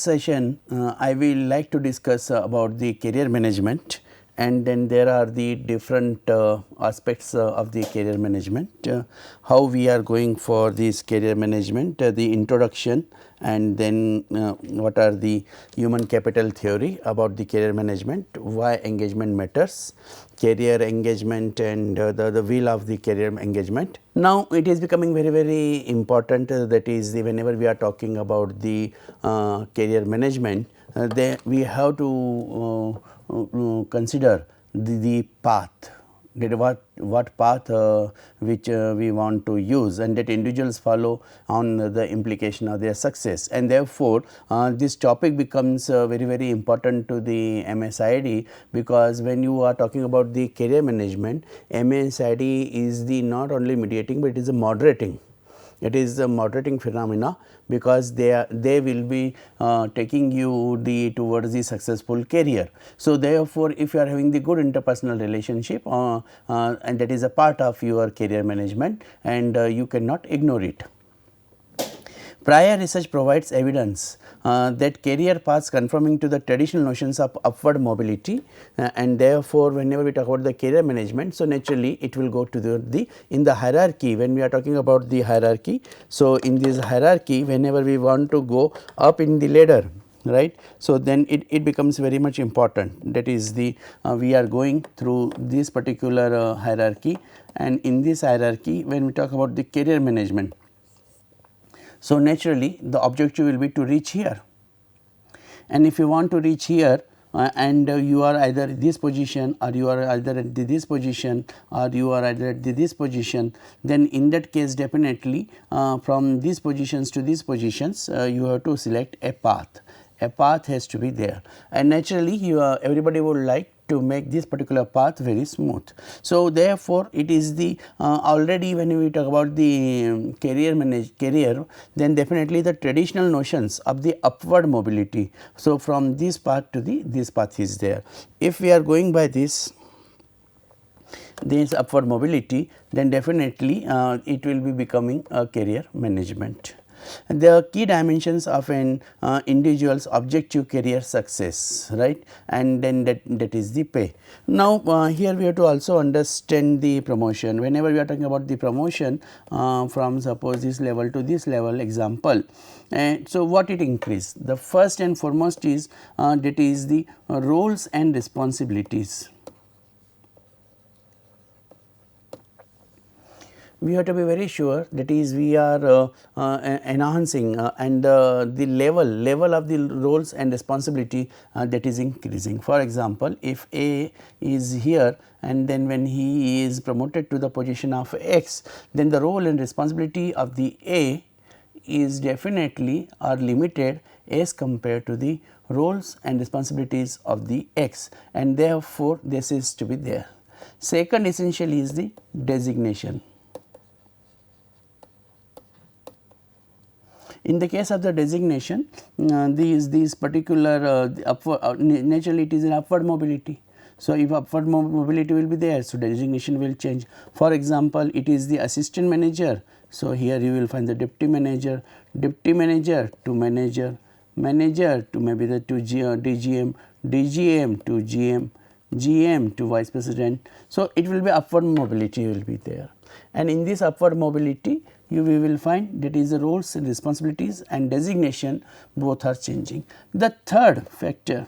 session I will like to discuss about the career management, and then there are the different aspects of the career management, how we are going for this career management, the introduction, and then what are the human capital theory about the career management, why engagement matters, career engagement, and the will of the career engagement. Now, it is becoming very important, that is the whenever we are talking about the career management, we have to consider the path, that what path which we want to use, and that individuals follow on the implication of their success. And therefore, this topic becomes very important to the MSID, because when you are talking about the career management, MSID is the not only mediating, but it is a moderating. It is a moderating phenomena, because they will be taking you towards the successful career. So, therefore, if you are having the good interpersonal relationship, and that is a part of your career management, and you cannot ignore it. Prior research provides evidence that career paths conforming to the traditional notions of upward mobility, and therefore, whenever we talk about the career management, so naturally it will go to the in the hierarchy. When we are talking about the hierarchy, so in this hierarchy, whenever we want to go up in the ladder, right. So, then it becomes very much important, that is the we are going through this particular hierarchy, and in this hierarchy, when we talk about the career management, so naturally the objective will be to reach here, and if you want to reach here and you are either this position, or you are either at this position, or you are either at this position, then in that case definitely from these positions to these positions you have to select a path. A path has to be there, and naturally everybody would like to make this particular path very smooth. So, therefore, it is the already when we talk about the career, then definitely the traditional notions of the upward mobility. So, from this path to this path is there. If we are going by this upward mobility, then definitely it will be becoming a career management. The key dimensions of an individual's objective career success, right, and then that is the pay. Now, here we have to also understand the promotion. Whenever we are talking about the promotion from suppose this level to this level example, and so what it increase? The first and foremost is that is the roles and responsibilities. We have to be very sure, that is we are enhancing and the level of the roles and responsibility that is increasing. For example, if A is here, and then when he is promoted to the position of X, then the role and responsibility of the A is definitely are limited as compared to the roles and responsibilities of the X, and therefore, this is to be there. Second essentially is the designation. In the case of the designation, these particular upward, naturally it is an upward mobility. So, if upward mobility will be there, so designation will change. For example, it is the assistant manager. So, here you will find the deputy manager to manager, manager to maybe the to DGM, DGM to GM, GM to vice president. So, it will be upward mobility will be there, and in this upward mobility we will find that is the roles and responsibilities and designation both are changing. The third factor,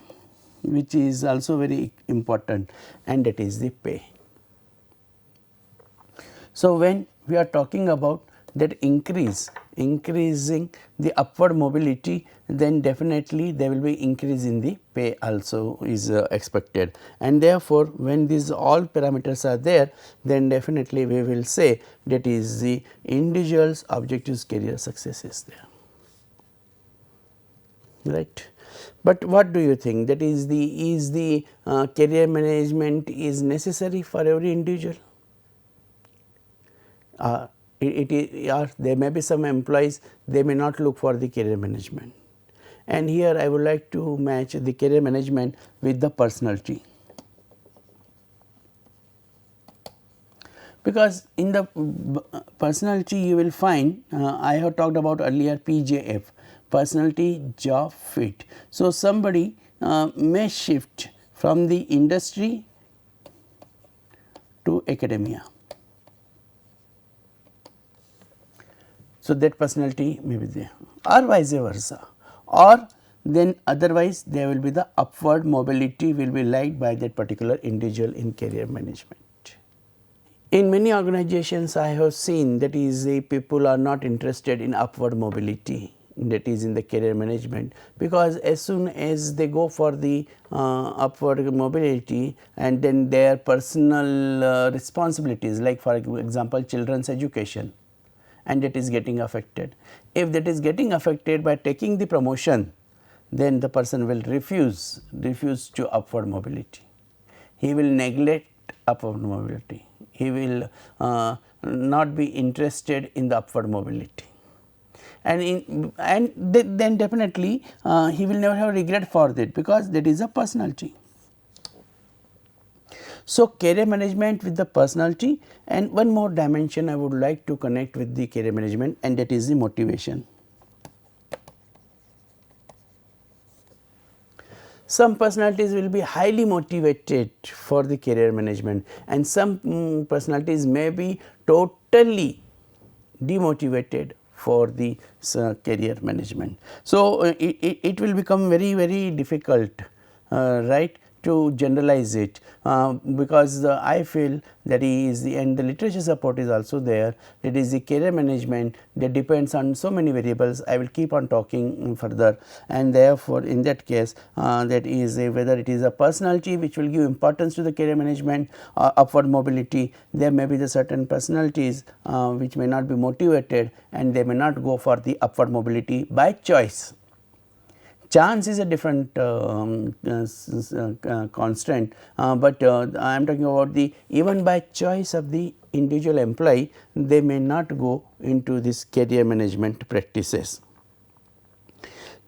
which is also very important, and that is the pay. So, when we are talking about that increasing the upward mobility, then definitely there will be increase in the pay also is expected, and therefore, when these all parameters are there, then definitely we will say that is the individual's objectives career success is there, right. But what do you think, that is the career management is necessary for every individual? There may be some employees, they may not look for the career management, and here I would like to match the career management with the personality, because in the personality you will find I have talked about earlier PJF, personality, job fit. So, somebody may shift from the industry to academia. So, that personality may be there or vice versa, or then otherwise there will be the upward mobility will be liked by that particular individual in career management. In many organizations I have seen that is people are not interested in upward mobility, that is in the career management, because as soon as they go for the upward mobility and then their personal responsibilities, like for example children's education, and that is getting affected. If that is getting affected by taking the promotion, then the person will refuse to upward mobility. He will neglect upward mobility. He will not be interested in the upward mobility, and then definitely he will never have regret for that, because that is a personality. So, career management with the personality, and one more dimension I would like to connect with the career management, and that is the motivation. Some personalities will be highly motivated for the career management, and some personalities may be totally demotivated for the career management. So, it will become very difficult, right, to generalize it, because I feel that is the, and the literature support is also there, that is the career management that depends on so many variables. I will keep on talking further, and therefore, in that case that is whether it is a personality which will give importance to the career management or upward mobility. There may be the certain personalities which may not be motivated, and they may not go for the upward mobility by choice. Chance is a different constant, but I am talking about the even by choice of the individual employee, they may not go into this career management practices.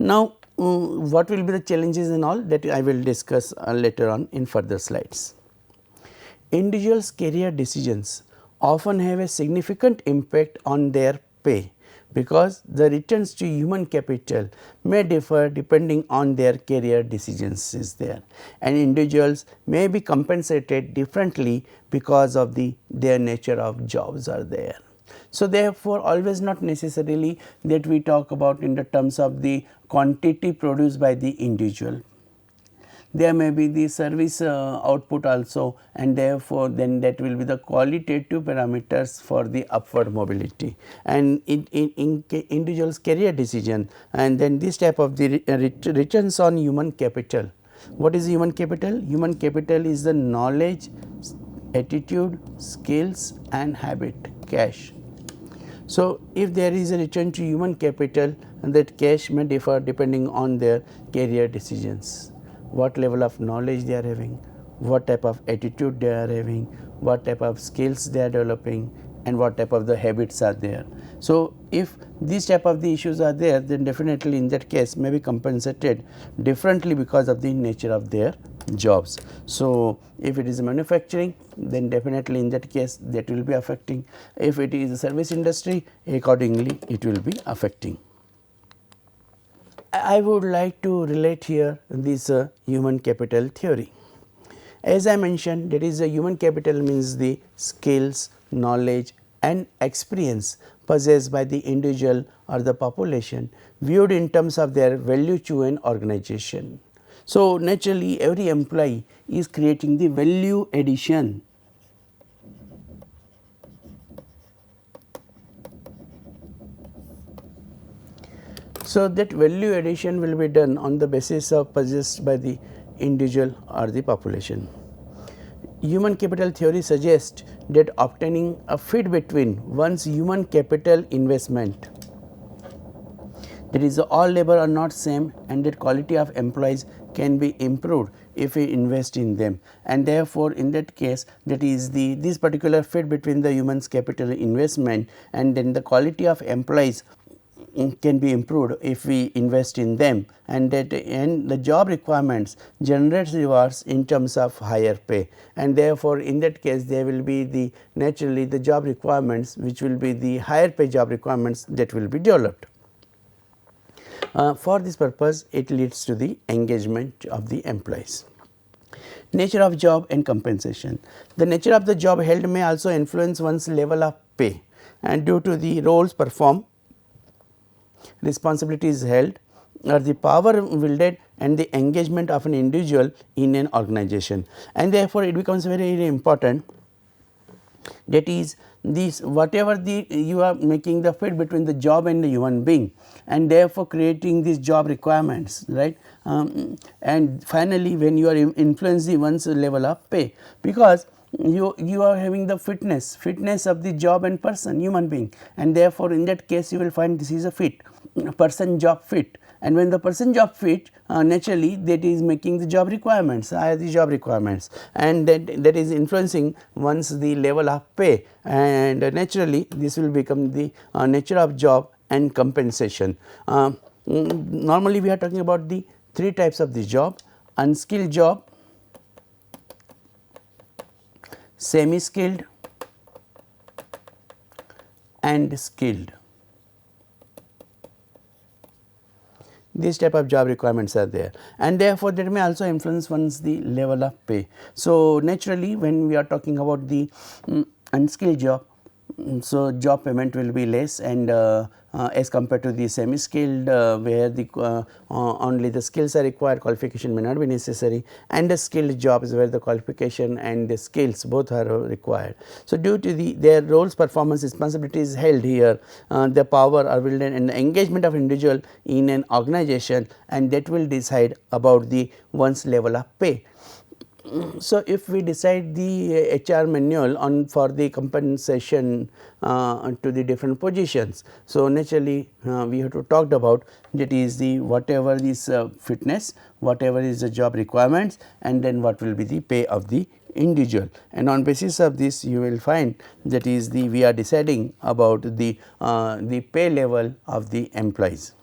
Now, what will be the challenges and all, that I will discuss later on in further slides. Individuals' career decisions often have a significant impact on their pay, because the returns to human capital may differ depending on their career decisions is there, and individuals may be compensated differently because of their nature of jobs are there. So, therefore, always not necessarily that we talk about in the terms of the quantity produced by the individual. There may be the service output also, and therefore, then that will be the qualitative parameters for the upward mobility, and in individual's career decision, and then this type of the returns on human capital. What is human capital? Human capital is the knowledge, attitude, skills and habit, cash. So, if there is a return to human capital, and that cash may differ depending on their career decisions. What level of knowledge they are having, what type of attitude they are having, what type of skills they are developing, and what type of the habits are there. So, if these type of the issues are there, then definitely in that case may be compensated differently because of the nature of their jobs. So, if it is manufacturing, then definitely in that case that will be affecting. If it is a service industry, accordingly it will be affecting. I would like to relate here this human capital theory. As I mentioned, that is, a human capital means the skills, knowledge and experience possessed by the individual or the population, viewed in terms of their value to an organization. So, naturally every employee is creating the value addition . So, that value addition will be done on the basis of possessed by the individual or the population. Human capital theory suggests that obtaining a fit between one's human capital investment, that is, all labor are not same, and that quality of employees can be improved if we invest in them, and therefore, in that case, that is this particular fit between the human's capital investment and then the quality of employees can be improved if we invest in them, and that and the job requirements generates rewards in terms of higher pay, and therefore, in that case there will be the naturally the job requirements which will be the higher pay job requirements that will be developed. For this purpose, it leads to the engagement of the employees. Nature of job and compensation. The nature of the job held may also influence one's level of pay, and due to the roles performed, responsibilities held, or the power wielded and the engagement of an individual in an organization, and therefore, it becomes very, very important, that is this whatever the you are making the fit between the job and the human being, and therefore, creating these job requirements, right. And finally, when you are influencing one's level of pay, because you are having the fitness of the job and person human being, and therefore, in that case you will find this is a fit person job fit, and when the person job fit, naturally that is making the job requirements, the job requirements, and that is influencing once the level of pay, and naturally this will become the nature of job and compensation. Normally we are talking about the three types of the job: unskilled job, semi skilled and skilled. These type of job requirements are there, and therefore, that may also influence one's the level of pay. So, naturally when we are talking about the unskilled job, so job payment will be less, and as compared to the semi skilled, where the only the skills are required, qualification may not be necessary, and the skilled jobs where the qualification and the skills both are required. So, due to their roles, performance, responsibilities held here, the power are wielded and the engagement of individual in an organization, and that will decide about the one's level of pay. So, if we decide the HR manual on for the compensation to the different positions, so naturally we have to talk about, that is the whatever is fitness, whatever is the job requirements, and then what will be the pay of the individual, and on basis of this you will find, that is the we are deciding about the pay level of the employees.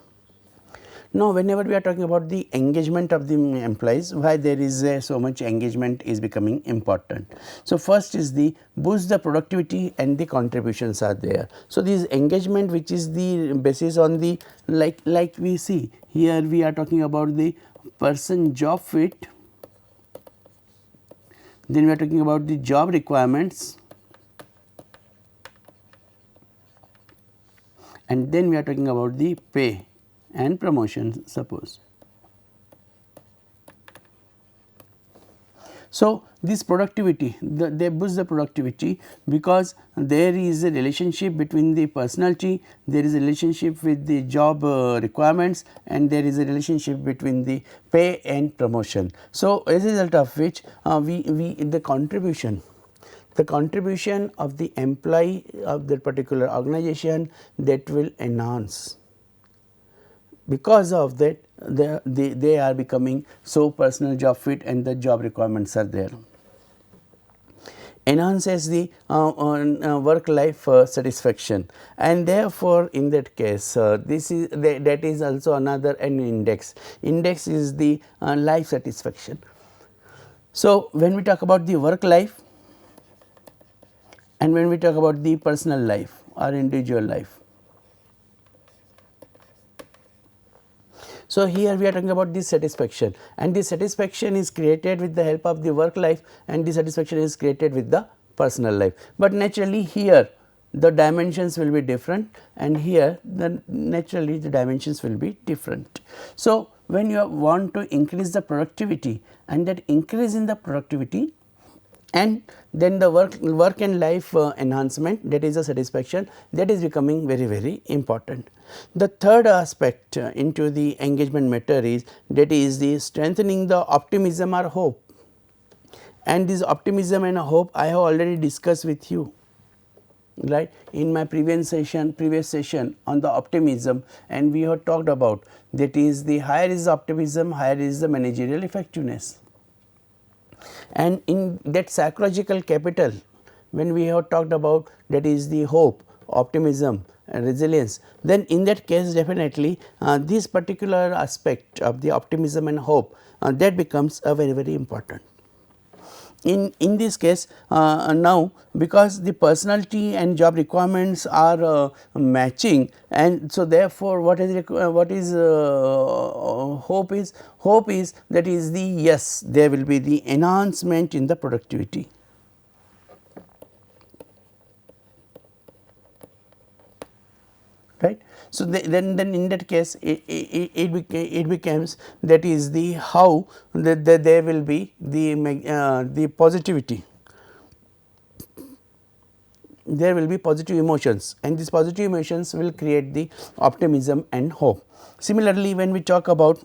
Now, whenever we are talking about the engagement of the employees, why there is so much engagement is becoming important. So, first is the boost the productivity and the contributions are there. So, this engagement, which is the basis on the like we see here, we are talking about the person job fit, then we are talking about the job requirements, and then we are talking about the pay and promotion, suppose. So, this productivity, they boost the productivity, because there is a relationship between the personality, there is a relationship with the job requirements, and there is a relationship between the pay and promotion. So, as a result of which the contribution of the employee of that particular organization, that will enhance. Because of that, they are becoming so personal job fit, and the job requirements are there. Enhances the work life satisfaction, and therefore, in that case this is that is also another an index. Index is the life satisfaction. So, when we talk about the work life, and when we talk about the personal life or individual life, so, here we are talking about this satisfaction, and this satisfaction is created with the help of the work life, and this satisfaction is created with the personal life. But naturally, here the dimensions will be different, and here naturally the dimensions will be different. So, when you want to increase the productivity, and that increase in the productivity, and then the work and life enhancement, that is the satisfaction, that is becoming very, very important. The third aspect into the engagement matter is, that is the strengthening the optimism or hope, and this optimism and hope I have already discussed with you, right, in my previous session on the optimism, and we have talked about, that is the higher is the optimism, higher is the managerial effectiveness. And in that psychological capital, when we have talked about, that is the hope, optimism and resilience, then in that case definitely this particular aspect of the optimism and hope, that becomes very, very important. in this case now, because the personality and job requirements are matching, and so therefore, what is hope is that is the yes, there will be the enhancement in the productivity. Right. So, then in that case it becomes that is the how that there will be the positivity, there will be positive emotions, and these positive emotions will create the optimism and hope. Similarly, when we talk about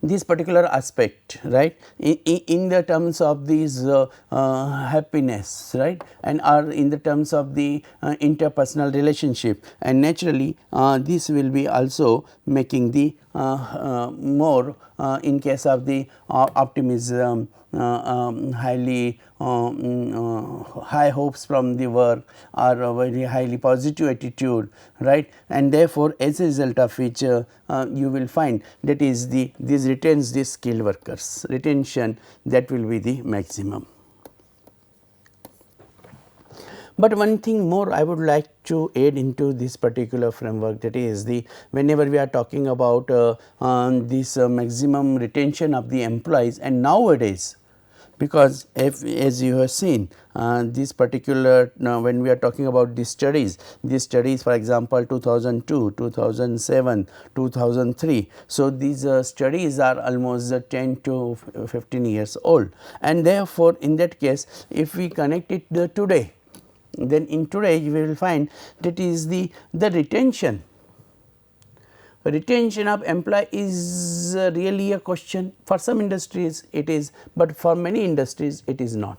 this particular aspect, right, in the terms of these happiness, right, and are in the terms of the interpersonal relationship, and naturally this will be also making the more in case of the optimism, highly high hopes from the work, or a very highly positive attitude, right, and therefore, as a result of which you will find that is this retains the skilled workers, retention, that will be the maximum. But one thing more I would like to add into this particular framework, that is the whenever we are talking about this maximum retention of the employees, and nowadays, because if, as you have seen this particular when we are talking about these studies for example 2002, 2007, 2003. So, these studies are almost 10 to 15 years old, and therefore, in that case if we connect it today, then in today you will find that is the retention of employee is really a question. For some industries it is, but for many industries it is not.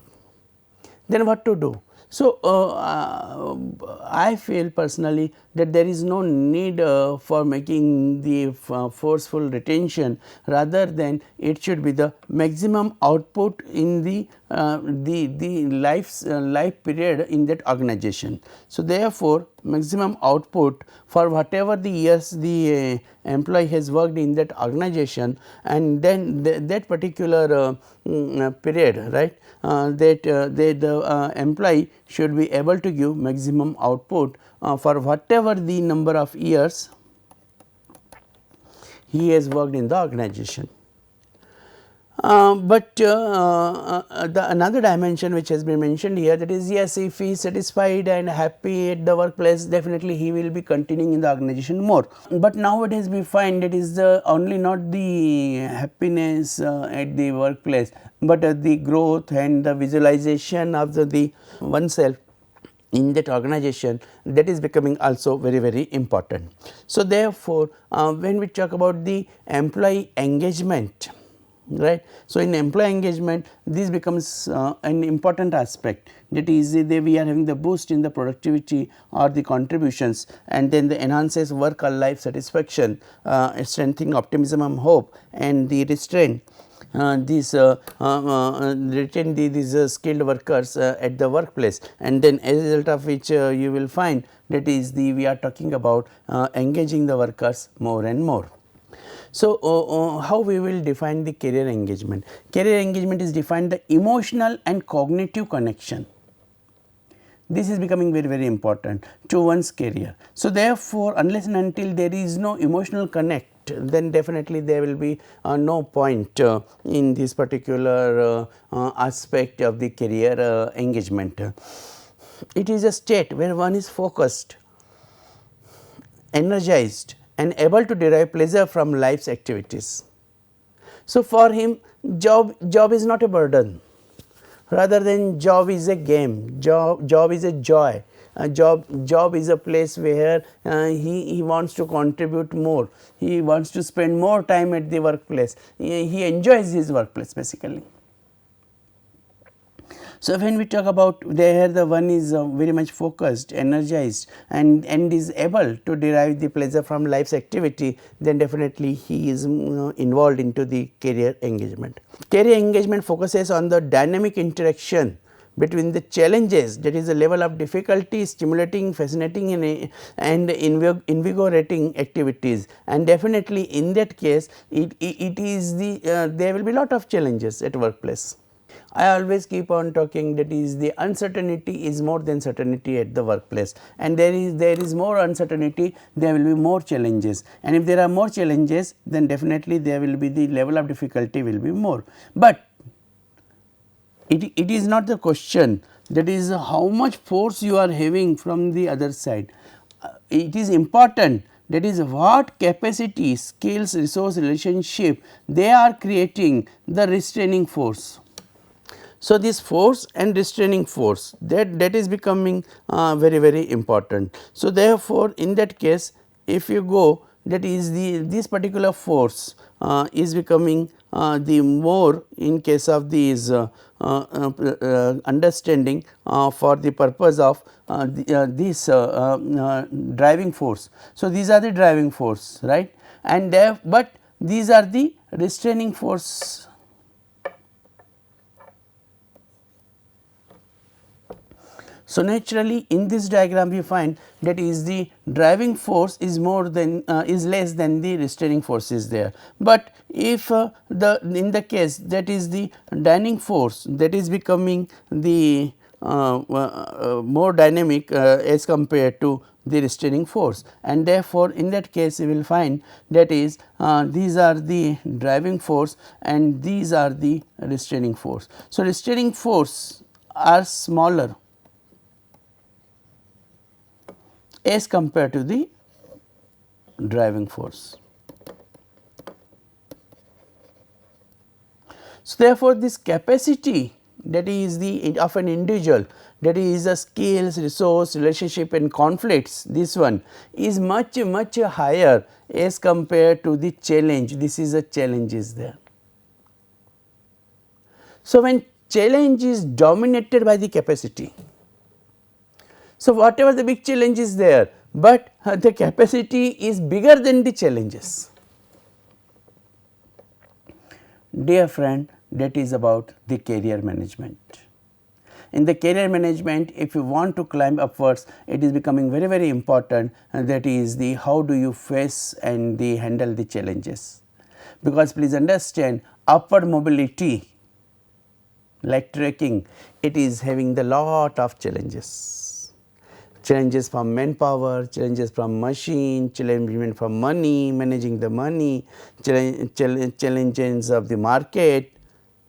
Then what to do? So, I feel personally that there is no need for making the forceful retention, rather than it should be the maximum output in the life period in that organization. So, therefore, maximum output for whatever the years the employee has worked in that organization, and then that particular period, right, that the employee should be able to give maximum output for whatever the number of years he has worked in the organization. But the another dimension which has been mentioned here, that is, yes, if he is satisfied and happy at the workplace, definitely he will be continuing in the organization more. But nowadays we find it is only not the happiness at the workplace, but the growth and the visualization of the oneself in that organization, that is becoming also very important. So, therefore, when we talk about the employee engagement, right. So, in employee engagement this becomes an important aspect, that is we are having the boost in the productivity or the contributions, and then the enhances work or life satisfaction, strengthening optimism and hope, and the restraint retain these skilled workers at the workplace, and then as a result of which you will find that is we are talking about engaging the workers more and more. So, how we will define the career engagement? Career engagement is defined the emotional and cognitive connection. This is becoming very important to one's career. So, therefore, unless and until there is no emotional connect, then definitely there will be no point in this particular aspect of the career engagement. It is a state where one is focused, energized, and able to derive pleasure from life's activities. So, for him job is not a burden, rather than job is a game, job is a joy. Job is a place where he wants to contribute more, he wants to spend more time at the workplace, he enjoys his workplace basically. So, when we talk about there, the one is very much focused, energized, and is able to derive the pleasure from life's activity, then definitely he is involved into the career engagement. Career engagement focuses on the dynamic interaction between the challenges, that is the level of difficulty, stimulating, fascinating, and invigorating activities, and definitely in that case it is the there will be lot of challenges at workplace. I always keep on talking, that is the uncertainty is more than certainty at the workplace, and there is more uncertainty, there will be more challenges, and if there are more challenges, then definitely there will be the level of difficulty will be more. But it is not the question, that is how much force you are having from the other side. It is important, that is what capacity, skills, resource, relationship they are creating the restraining force. So, this force and restraining force, that is becoming very important. So, therefore, in that case, if you go, that is this particular force is becoming the more in case of these understanding for the purpose of this driving force. So, these are the driving force, right, and but these are the restraining force. So, naturally in this diagram we find that is the driving force is more than is less than the restraining force is there. But if in the case that is the driving force, that is becoming the more dynamic as compared to the restraining force, and therefore, in that case you will find that is these are the driving force and these are the restraining force. So, restraining force are smaller as compared to the driving force. So, therefore, this capacity, that is the of an individual, that is the skills, resource, relationship and conflicts, this one is much higher as compared to the challenge. This is a challenge is there. So, when challenge is dominated by the capacity, so whatever the big challenge is there, but the capacity is bigger than the challenges. Dear friend, that is about the career management. In the career management, if you want to climb upwards, it is becoming very important, and that is the how do you face and the handle the challenges. Because please understand, upward mobility like trekking, it is having the lot of challenges. Challenges from manpower, challenges from machine, challenges from money, managing the money, challenges of the market,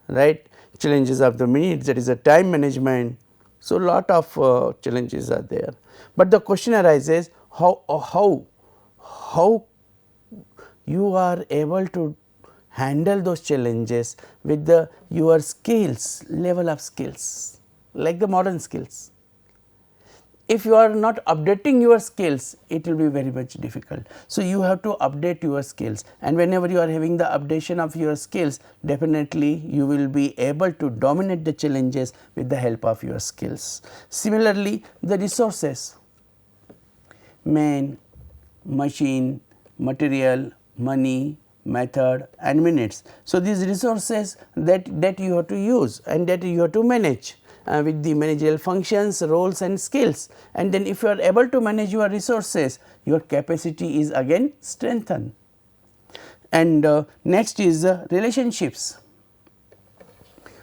right, challenges of the minutes, that is the time management. So, lot of challenges are there, but the question arises how you are able to handle those challenges with the your skills, level of skills, like the modern skills. If you are not updating your skills, it will be very much difficult. So, you have to update your skills, and whenever you are having the updation of your skills, definitely you will be able to dominate the challenges with the help of your skills. Similarly, the resources, man, machine, material, money, method and minutes. So, these resources that you have to use and that you have to manage with the managerial functions, roles and skills, and then if you are able to manage your resources, your capacity is again strengthened. And next is relationships.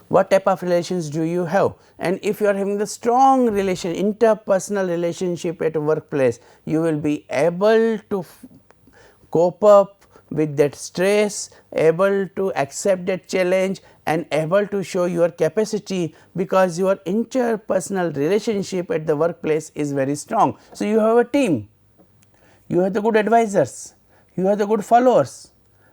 What type of relations do you have? And if you are having the strong interpersonal relationship at a workplace, you will be able to cope up with that stress, able to accept that challenge and able to show your capacity, because your interpersonal relationship at the workplace is very strong. So, you have a team, you have the good advisors, you have the good followers,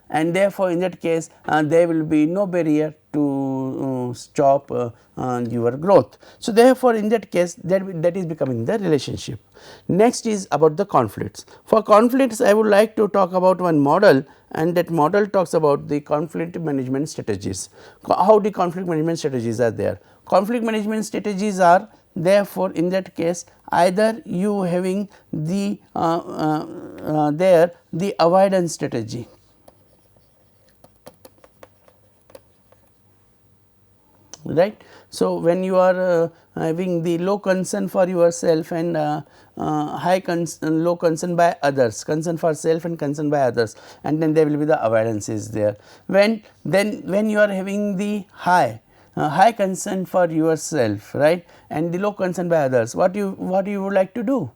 and therefore, in that case there will be no barrier to stop your growth. So, therefore, in that case that is becoming the relationship. Next is about the conflicts. For conflicts, I would like to talk about one model, and that model talks about the conflict management strategies. How the conflict management strategies are there? Conflict management strategies are therefore, in that case either you having the the avoidance strategy. Right. So, when you are having the low concern for yourself and low concern by others, concern for self and concern by others, and then there will be the avoidance is there. When you are having the high high concern for yourself, right, and the low concern by others, what you would like to do?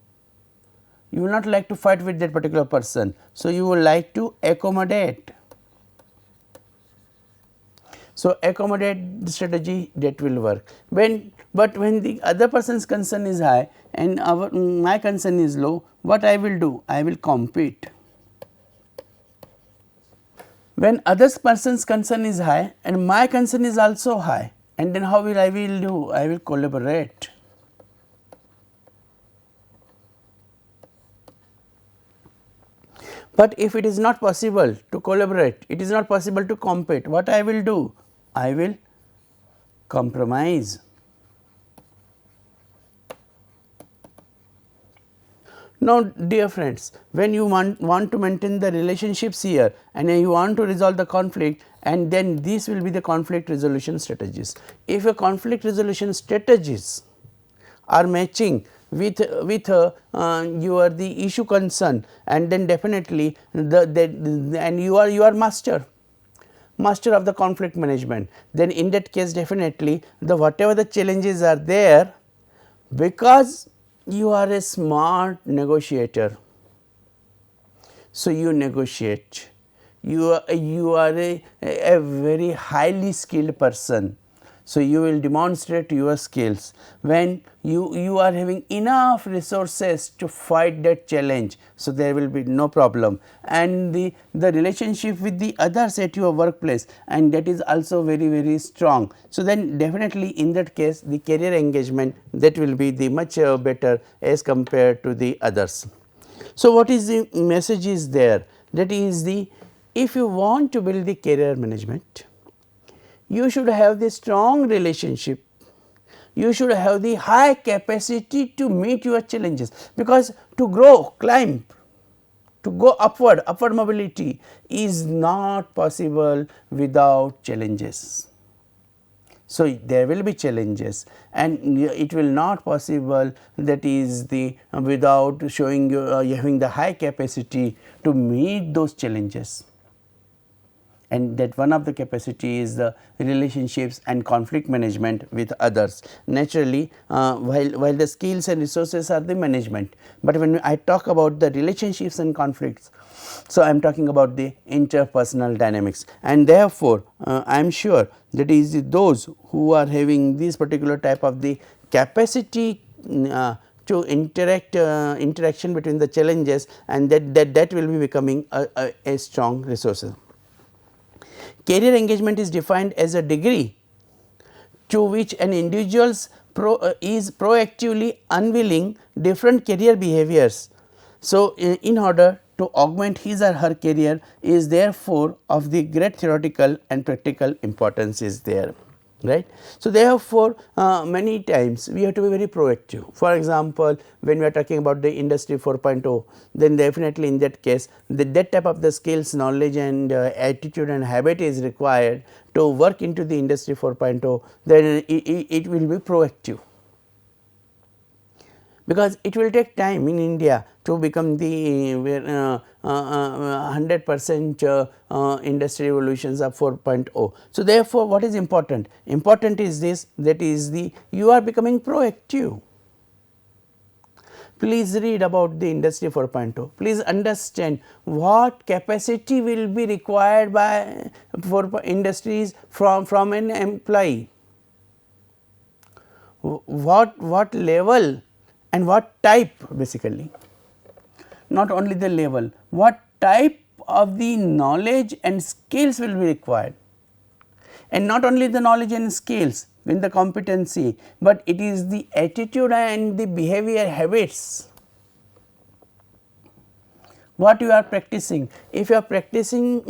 You will not like to fight with that particular person. So, you would like to accommodate. So, accommodate strategy that will work. But when the other person's concern is high and my concern is low, what I will do? I will compete. When other person's concern is high and my concern is also high, and then how will I will do? I will collaborate. But if it is not possible to collaborate, it is not possible to compete, what I will do? I will compromise. Now, dear friends, when you want to maintain the relationships here and you want to resolve the conflict, and then this will be the conflict resolution strategies. If your conflict resolution strategies are matching with your the issue concern, and then definitely and you are master of the conflict management, then in that case definitely the whatever the challenges are there, because you are a smart negotiator. So, you negotiate, you are a very highly skilled person. So, you will demonstrate your skills when you are having enough resources to fight that challenge. So, there will be no problem, and the relationship with the others at your workplace, and that is also very strong. So, then definitely in that case the career engagement, that will be the much better as compared to the others. So, what is the message is there? That is the, if you want to build the career management, you should have the strong relationship, you should have the high capacity to meet your challenges, because to grow, climb, to go upward mobility is not possible without challenges. So, there will be challenges, and it will not possible, that is the without showing you having the high capacity to meet those challenges. And that one of the capacity is the relationships and conflict management with others. Naturally, while the skills and resources are the management, but when I talk about the relationships and conflicts, so I am talking about the interpersonal dynamics, and therefore, I am sure that is those who are having this particular type of the capacity to interaction between the challenges, and that will be becoming a strong resource. Career engagement is defined as a degree to which an individual is proactively unveiling different career behaviors. So, in order to augment his or her career is therefore of the great theoretical and practical importance is there, right. So, therefore, many times we have to be very proactive. For example, when we are talking about the industry 4.0, then definitely in that case that type of the skills, knowledge and attitude and habit is required to work into the industry 4.0, then it will be proactive, because it will take time in India to become the 100% industry revolutions of 4.0. So, therefore, what is important? Important is this, that is the you are becoming proactive. Please read about the industry 4.0, please understand what capacity will be required by for industries from an employee, what level and what type, basically not only the level, what type of the knowledge and skills will be required, and not only the knowledge and skills in the competency, but it is the attitude and the behavior habits what you are practicing. If you are practicing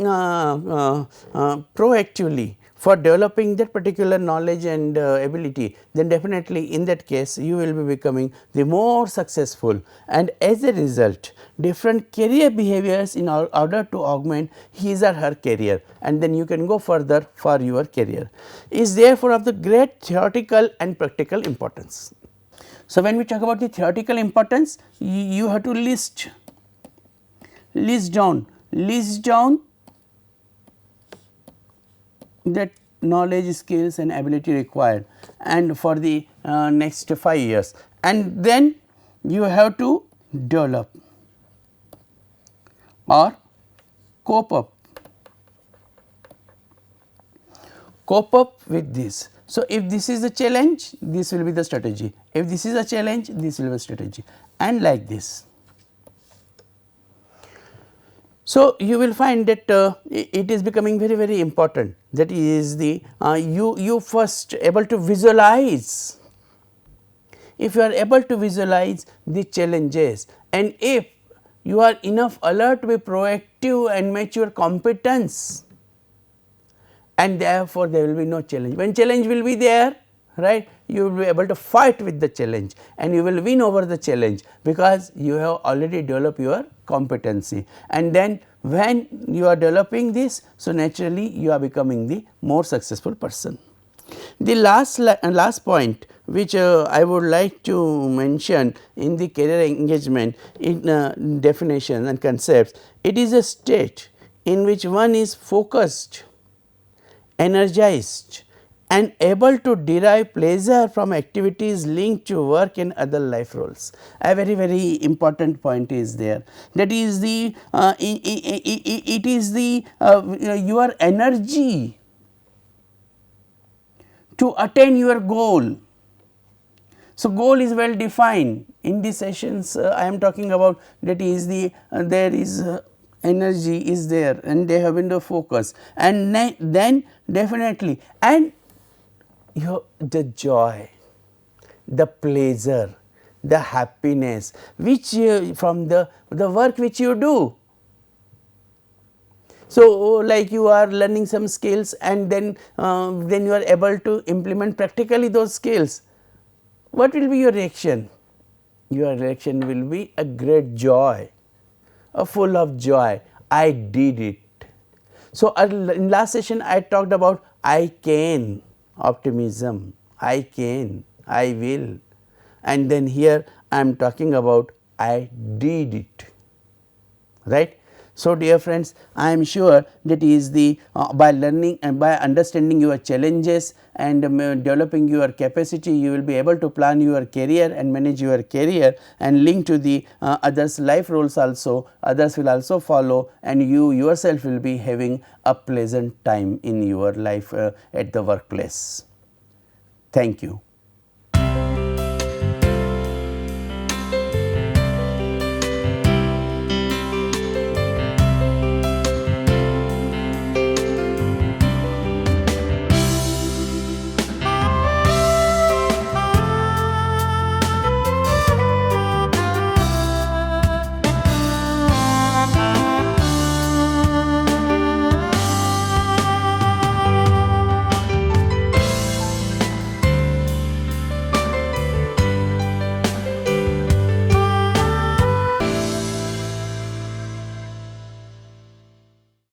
proactively for developing that particular knowledge and ability, then definitely in that case you will be becoming the more successful, and as a result different career behaviors in order to augment his or her career, and then you can go further for your career is therefore of the great theoretical and practical importance. So, when we talk about the theoretical importance, you have to list down that knowledge, skills and ability required and for the next 5 years, and then you have to develop or cope up with this. So, if this is a challenge, this will be the strategy. If this is a challenge, this will be a strategy, and like this. So, you will find that it is becoming very, very important, that is the you first able to visualize. If you are able to visualize the challenges, and if you are enough alert to be proactive and match your competence, and therefore, there will be no challenge. When challenge will be there, right, you will be able to fight with the challenge and you will win over the challenge, because you have already developed your competency, and then when you are developing this, so naturally you are becoming the more successful person. The last point which I would like to mention in the career engagement in definition and concepts, it is a state in which one is focused, energized and able to derive pleasure from activities linked to work and other life roles. A very, very important point is there, that is the it is the your energy to attain your goal. So, goal is well defined. In these sessions I am talking about, that is the there is energy is there and they have been the focus, and then definitely and the joy, the pleasure, the happiness which from the work which you do. So, like you are learning some skills and then you are able to implement practically those skills. What will be your reaction? Your reaction will be a great joy, full of joy. I did it. So, in last session I talked about I can, optimism, I can, I will, and then here I am talking about I did it, right. So, dear friends, I am sure that is the by learning and by understanding your challenges and developing your capacity, you will be able to plan your career and manage your career and link to the others life roles also, others will also follow, and you yourself will be having a pleasant time in your life at the workplace. Thank you.